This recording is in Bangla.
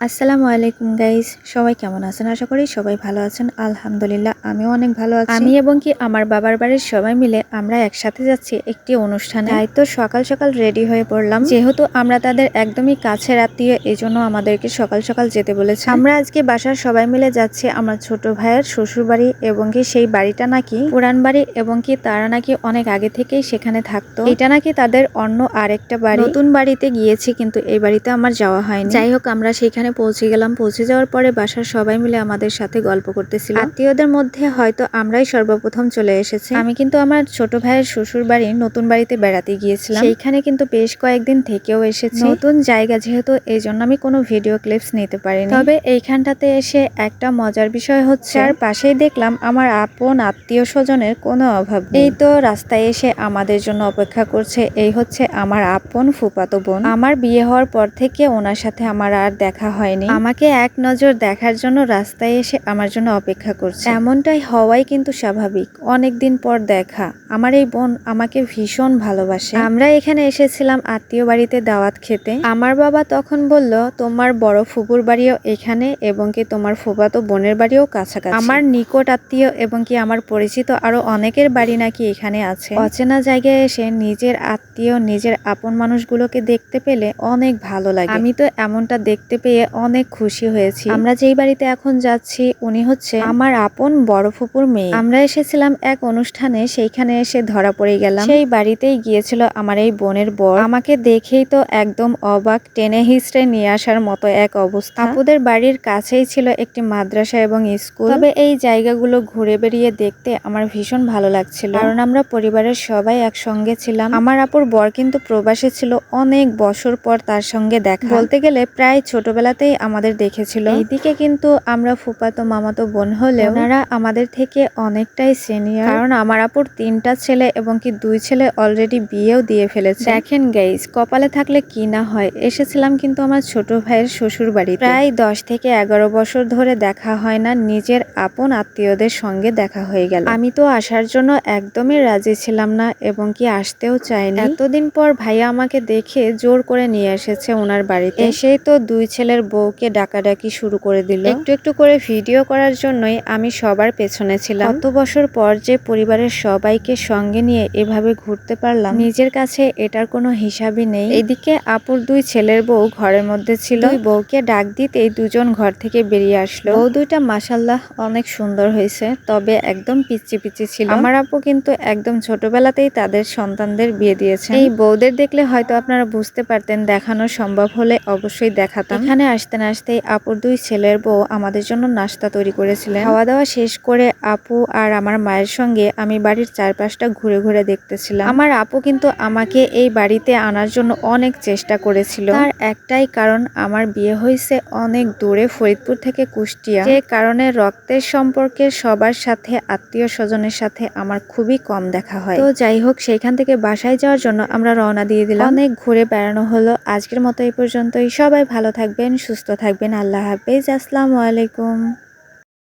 আসসালামু আলাইকুম গাইস, সবাই কেমন আছেন? আশা করি সবাই ভালো আছেন। আলহামদুলিল্লাহ আমিও অনেক ভালো আছি। আমি এবং কি আমার বাবার বাড়ির সবাই মিলে আমরা একসাথে যাচ্ছি একটি অনুষ্ঠানে। তাই তো সকাল সকাল রেডি হয়ে পড়লাম। যেহেতু আমরা তাদের একদমই কাছের আত্মীয়, এজন্য আমাদেরকে সকাল সকাল যেতে বলেছে। আমরা আজকে বাসার সবাই মিলে যাচ্ছি আমার ছোট ভাইয়ের শ্বশুর বাড়ি, এবং কি সেই বাড়িটা নাকি পুরান বাড়ি, এবং কি তারা নাকি অনেক আগে থেকেই সেখানে থাকতো। এটা নাকি তাদের অন্য আরেকটা বাড়ি। নতুন বাড়িতে গিয়েছি, কিন্তু এই বাড়িতে আমার যাওয়া হয়নি। যাই হোক, আমরা সেখানে পৌঁছে গেলাম। পৌঁছে যাওয়ার পরে বাসার সবাই মিলে আমাদের সাথে গল্প করতেছিল। আত্মীয়দের মধ্যে হয়তো আমরাই সর্বপ্রথম চলে এসেছি। আমি কিন্তু আমার ছোট ভাইয়ের শ্বশুর বাড়ি নতুন বাড়িতে বেড়াতে গিয়েছিলাম। সেইখানে কিন্তু বেশ কয়েকদিন থেকেও এসেছি। নতুন জায়গা যেহেতু, এই জন্য আমি কোনো ভিডিও ক্লিপস নিতে পারিনি। তবে এইখানটাতে এসে একটা মজার বিষয় হচ্ছে, আর পাশেই দেখলাম আমার আপন আত্মীয় স্বজনের কোনো অভাব নেই। এই তো রাস্তায় এসে আমাদের জন্য অপেক্ষা করছে। এই হচ্ছে আমার আপন ফুফাতো বোন। আমার বিয়ে হওয়ার পর থেকে ওনার সাথে আমার আর দেখা হয়নি। আমাকে এক নজর দেখার জন্য রাস্তায় এসে আমার জন্য অপেক্ষা করছে। এমনটাই হওয়াই কিন্তু স্বাভাবিক, অনেক দিন পর দেখা। আমার এই বোন আমাকে ভীষণ ভালোবাসে। আমরা এখানে এসেছিলাম আত্মীয় বাড়িতে দাওয়াত খেতে। আমার বাবা তখন বলল, তোমার বড় ফুপুর বাড়িও এখানে, এবং কি তোমার ফুফাতো বোনের বাড়িও কাছাকাছি। আমার নিকট আত্মীয় এবং কি আমার পরিচিত আরো অনেকের বাড়ি নাকি এখানে আছে। অচেনা জায়গায় এসে নিজের আত্মীয়, নিজের আপন মানুষগুলোকে দেখতে পেলে অনেক ভালো লাগে। আমি তো এমনটা দেখতে পেয়ে অনেক খুশি হয়েছি। আমরা যেই বাড়িতে এখন যাচ্ছি, উনি হচ্ছে আমার আপন বড় ফুপুর মেয়ে। আমরা এসেছিলাম এক অনুষ্ঠানে, সেইখানে এসে ধরা পড়ে গেলাম। সেই বাড়িতেই গিয়েছিল আমার এই বোনের বর। আমাকে দেখেই তো একদম অবাক, টেনে হিস্ট্রে নিয়ে আসার মতো এক অবস্থা। আপুদের বাড়ির কাছেই ছিল একটি মাদ্রাসা এবং স্কুল। তবে এই জায়গাগুলো ঘুরে বেরিয়ে দেখতে আমার ভীষণ ভালো লাগছিল, কারণ আমরা পরিবারের সবাই একসঙ্গে ছিলাম। আমার আপুর বর কিন্তু প্রবাসে ছিল, অনেক বছর পর তার সঙ্গে দেখা। বলতে গেলে প্রায় ছোটবেলাতেই আমাদের দেখেছিল। এইদিকে কিন্তু আমরা ফুফাতো মামাতো বোন হলেও ওনারা আমাদের থেকে অনেকটাই সিনিয়র, কারণ আমার আপুর 3টা ছেলে এবং কি 2 ছেলে অলরেডি বিয়েও দিয়ে ফেলেছে। দেখেন গাইস, কপালে থাকলে কি না হয়। এসেছিলাম কিন্তু আমার ছোট ভাইয়ের শ্বশুর বাড়ি। প্রায় 10 থেকে 11 বছর ধরে দেখা হয় না, নিজের আপন আত্মীয়দের সঙ্গে দেখা হয়ে গেল। আমি তো আসার জন্য একদমই রাজি ছিলাম না, এবং কি আসতেও চাইনি। এতদিন পর ভাইয়া আমাকে দেখে জোর করে নিয়ে এসেছে ওনার বাড়িতে। এসেই তো 2 ছেলের বউকে ডাকাডাকি শুরু করে দিল। একটু একটু করে ভিডিও করার জন্যই আমি সবার পেছনে ছিলাম। কত বছর পর যে পরিবারের সবাইকে সঙ্গে নিয়ে এভাবে ঘুরতে পারলাম, নিজের কাছে এটার কোনো হিসাবই নেই। এদিকে আপুর 2 ছেলের বউ ঘরের মধ্যে ছিল। দুই বউকে ডাক দিতেই দুজন ঘর থেকে বেরিয়ে আসলো। বউ দুইটা মাশাআল্লাহ অনেক সুন্দর হয়েছে, তবে একদম পিচ্চি পিচ্চি ছিল। আমার আপু কিন্তু একদম ছোটবেলাতেই তাদের সন্তানদের বিয়ে দিয়েছে। এই বউদের দেখলে হয়তো আপনারা বুঝতে পারতেন, দেখানো সম্ভব হলে অবশ্যই দেখাতাম। এখানে আসতে না আসতেই আপুর 2 ছেলের বউ আমাদের জন্য নাস্তা তৈরি করেছিলেন। খাওয়া দাওয়া শেষ করে আপু আর আমার মায়ের সঙ্গে আমি বাড়ির চারপাশটা ঘুরে ঘুরে দেখতেছিলাম। আমার আপু কিন্তু আমাকে এই বাড়িতে আনার জন্য অনেক চেষ্টা করেছিল। তার একটাই কারণ, আমার বিয়ে হয়েছে অনেক দূরে, ফরিদপুর থেকে কুষ্টিয়া, যে কারণে রক্তের সম্পর্কের সবার সাথে, আত্মীয় স্বজনের সাথে আমার খুবই কম দেখা হয়। তো যাই হোক, সেইখান থেকে বাসায় যাওয়ার জন্য আমরা রওনা দিয়ে দিলাম। অনেক ঘুরে বেড়ানো হলো। আজকের মতো এই পর্যন্তই। সবাই ভালো থাকবেন, সুস্থ থাকবেন। আল্লাহ হাফেজ। আসসালামু আলাইকুম।